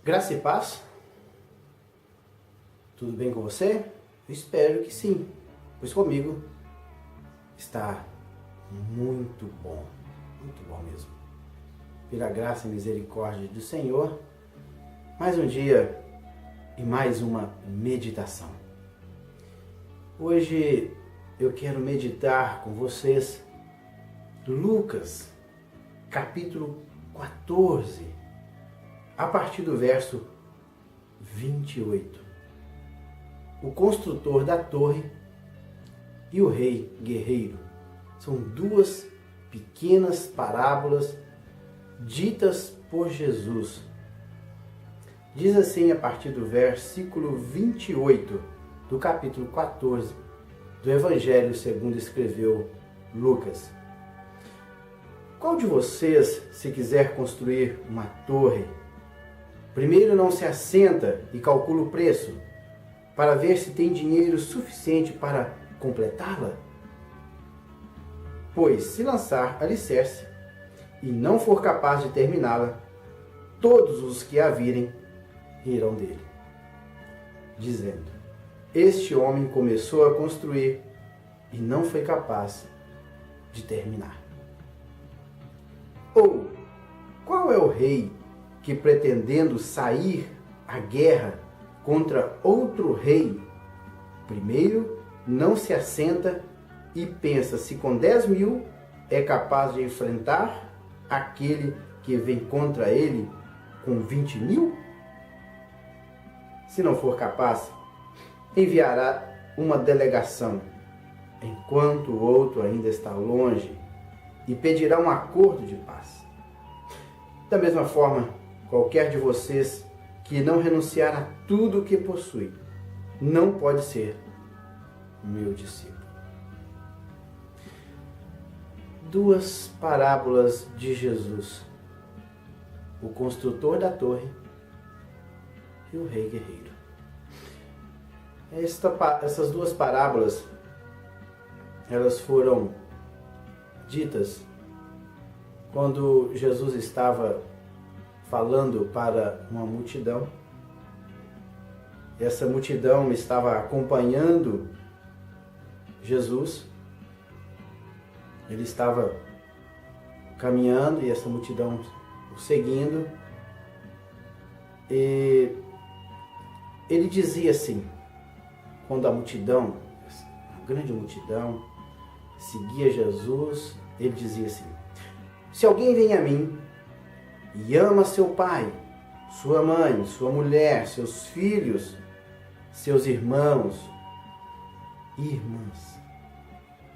Graça e paz? Tudo bem com você? Eu espero que sim, pois comigo está muito bom mesmo. Pela graça e misericórdia do Senhor, mais um dia e mais uma meditação. Hoje eu quero meditar com vocês Lucas, capítulo 14, a partir do verso 28. O construtor da torre e o rei guerreiro são duas pequenas parábolas ditas por Jesus. Diz assim a partir do versículo 28 do capítulo 14 do Evangelho segundo escreveu Lucas. Qual de vocês, se quiser construir uma torre, primeiro não se assenta e calcula o preço, para ver se tem dinheiro suficiente para completá-la? Pois, se lançar alicerce e não for capaz de terminá-la, todos os que a virem rirão dele, dizendo: este homem começou a construir e não foi capaz de terminar. Ou, qual é o rei que, pretendendo sair à guerra contra outro rei, primeiro não se assenta e pensa se com 10.000 é capaz de enfrentar aquele que vem contra ele com 20.000? Se não for capaz, enviará uma delegação, enquanto o outro ainda está longe, e pedirá um acordo de paz. Da mesma forma, qualquer de vocês que não renunciar a tudo o que possui, não pode ser meu discípulo. Duas parábolas de Jesus: o construtor da torre e o rei guerreiro. Essas duas parábolas, elas foram ditas quando Jesus estava falando para uma multidão. Essa multidão estava acompanhando Jesus. Ele estava caminhando e essa multidão o seguindo. E ele dizia assim, quando a multidão, a grande multidão, seguia Jesus, ele dizia assim: se alguém vem a mim e ama seu pai, sua mãe, sua mulher, seus filhos, seus irmãos e irmãs,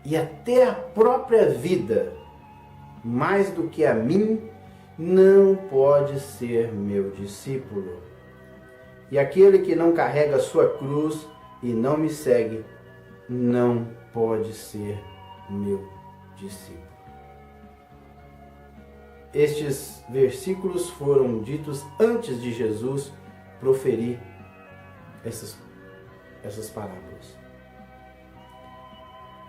e até a própria vida, mais do que a mim, não pode ser meu discípulo. E aquele que não carrega a sua cruz e não me segue, não pode ser meu discípulo. Estes versículos foram ditos antes de Jesus proferir essas parábolas.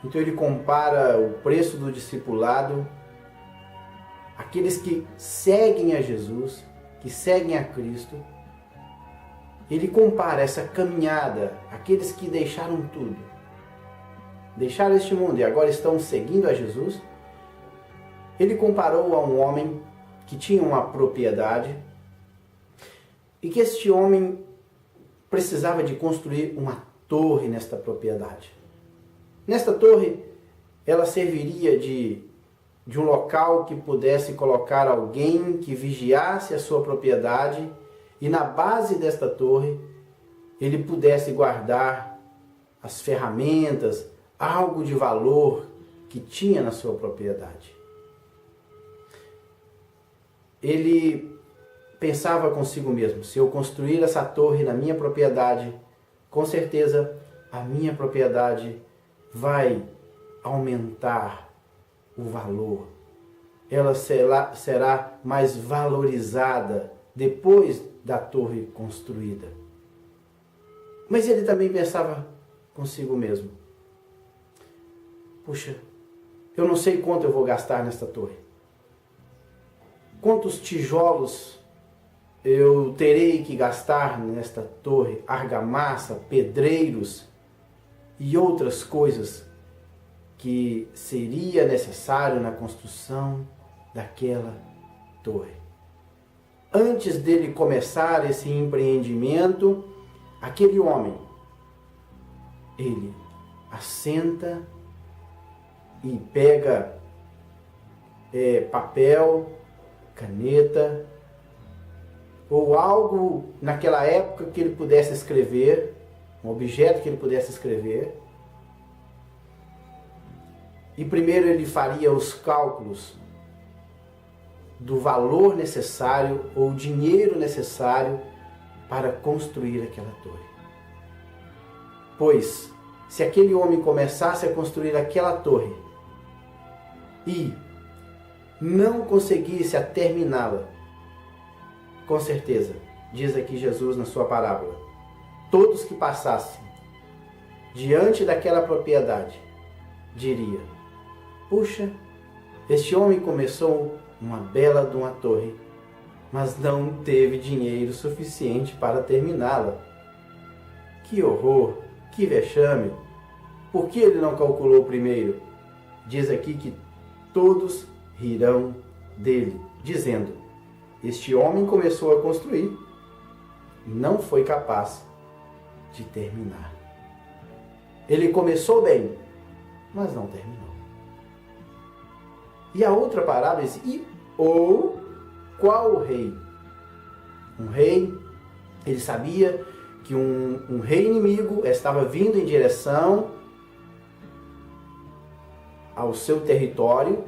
Então ele compara o preço do discipulado, aqueles que seguem a Jesus, que seguem a Cristo. Ele compara essa caminhada, aqueles que deixaram tudo, deixaram este mundo e agora estão seguindo a Jesus. Ele comparou a um homem que tinha uma propriedade e que este homem precisava de construir uma torre nesta propriedade. Nesta torre, ela serviria de um local que pudesse colocar alguém que vigiasse a sua propriedade e na base desta torre ele pudesse guardar as ferramentas, algo de valor que tinha na sua propriedade. Ele pensava consigo mesmo: se eu construir essa torre na minha propriedade, com certeza a minha propriedade vai aumentar o valor. Ela será mais valorizada depois da torre construída. Mas ele também pensava consigo mesmo: puxa, eu não sei quanto eu vou gastar nesta torre. Quantos tijolos eu terei que gastar nesta torre? Argamassa, pedreiros e outras coisas que seria necessário na construção daquela torre. Antes dele começar esse empreendimento, aquele homem, ele assenta e pega papel, caneta ou algo naquela época que ele pudesse escrever, um objeto que ele pudesse escrever. E primeiro ele faria os cálculos do valor necessário ou dinheiro necessário para construir aquela torre. Pois, se aquele homem começasse a construir aquela torre e não conseguisse a terminá-la, com certeza, diz aqui Jesus na sua parábola, todos que passassem diante daquela propriedade diria: puxa, este homem começou uma bela de uma torre, mas não teve dinheiro suficiente para terminá-la. Que horror, que vexame! Por que ele não calculou primeiro? Diz aqui que todos rirão dele, dizendo: este homem começou a construir, não foi capaz de terminar. Ele começou bem, mas não terminou. E a outra parábola diz: ou qual o rei? Um rei, ele sabia que um rei inimigo estava vindo em direção ao seu território.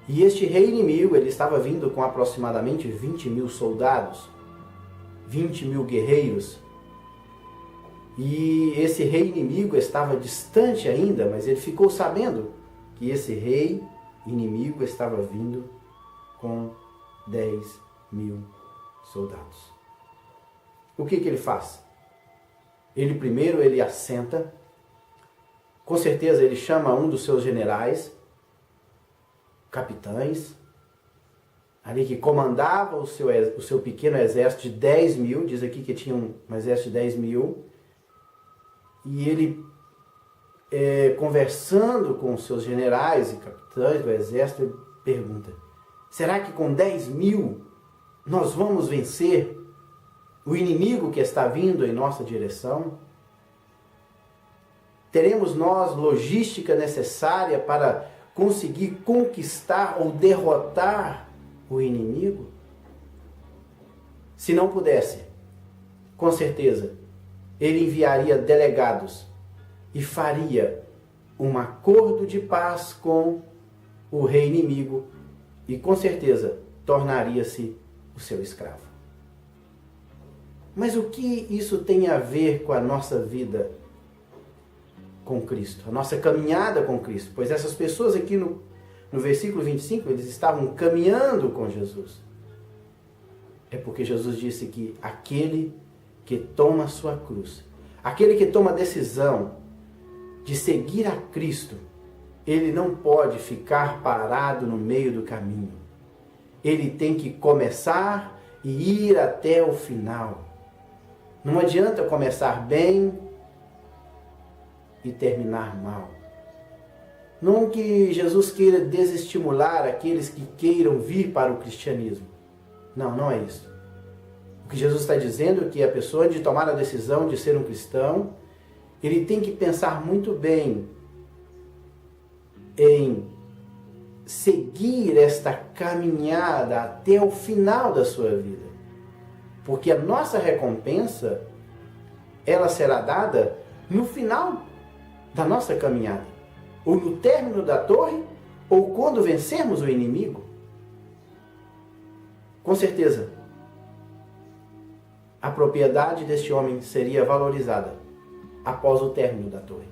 E este rei inimigo, ele estava vindo com aproximadamente 20.000 soldados, 20.000 guerreiros. E esse rei inimigo estava distante ainda, mas ele ficou sabendo que esse rei inimigo estava vindo com 10.000 soldados. O que ele faz? Ele assenta, com certeza ele chama um dos seus generais, capitães, ali que comandava o seu pequeno exército de 10.000, diz aqui que tinha um exército de 10.000, e ele, conversando com os seus generais e capitães do exército, ele pergunta: será que com 10.000 nós vamos vencer o inimigo que está vindo em nossa direção? Teremos nós logística necessária para conseguir conquistar ou derrotar o inimigo? Se não pudesse, com certeza, ele enviaria delegados e faria um acordo de paz com o rei inimigo e, com certeza, tornaria-se o seu escravo. Mas o que isso tem a ver com a nossa vida com Cristo, a nossa caminhada com Cristo? Pois essas pessoas aqui no versículo 25, eles estavam caminhando com Jesus. É porque Jesus disse que aquele que toma a sua cruz, aquele que toma a decisão de seguir a Cristo, ele não pode ficar parado no meio do caminho. Ele tem que começar e ir até o final. Não adianta começar bem e terminar mal. Não que Jesus queira desestimular aqueles que queiram vir para o cristianismo. Não, não é isso. O que Jesus está dizendo é que a pessoa, de tomar a decisão de ser um cristão, ele tem que pensar muito bem em seguir esta caminhada até o final da sua vida. Porque a nossa recompensa, ela será dada no final da nossa caminhada, ou no término da torre, ou quando vencermos o inimigo. Com certeza, a propriedade deste homem seria valorizada após o término da torre.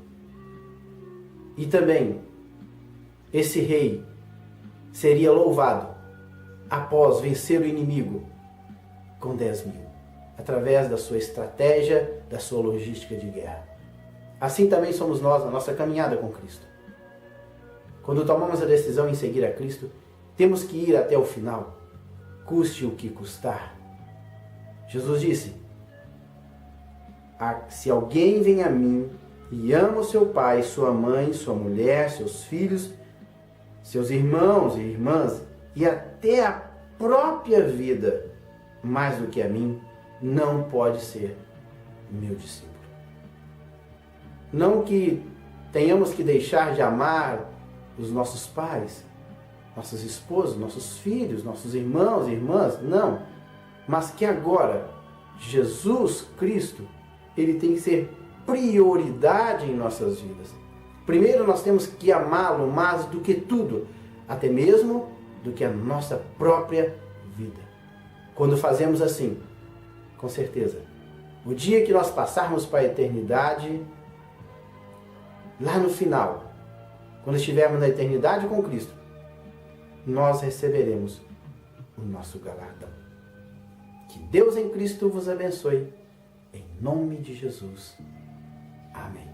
E também esse rei seria louvado após vencer o inimigo com 10.000, através da sua estratégia, da sua logística de guerra. Assim também somos nós na nossa caminhada com Cristo. Quando tomamos a decisão em seguir a Cristo, temos que ir até o final, custe o que custar. Jesus disse: se alguém vem a mim e ama o seu pai, sua mãe, sua mulher, seus filhos, seus irmãos e irmãs, e até a própria vida, mais do que a mim, não pode ser meu discípulo. Não que tenhamos que deixar de amar os nossos pais, nossas esposas, nossos filhos, nossos irmãos e irmãs, não. Mas que agora, Jesus Cristo, Ele tem que ser prioridade em nossas vidas. Primeiro nós temos que amá-lo mais do que tudo, até mesmo do que a nossa própria vida. Quando fazemos assim, com certeza, o dia que nós passarmos para a eternidade, lá no final, quando estivermos na eternidade com Cristo, nós receberemos o nosso galardão. Que Deus em Cristo vos abençoe, em nome de Jesus. Amém.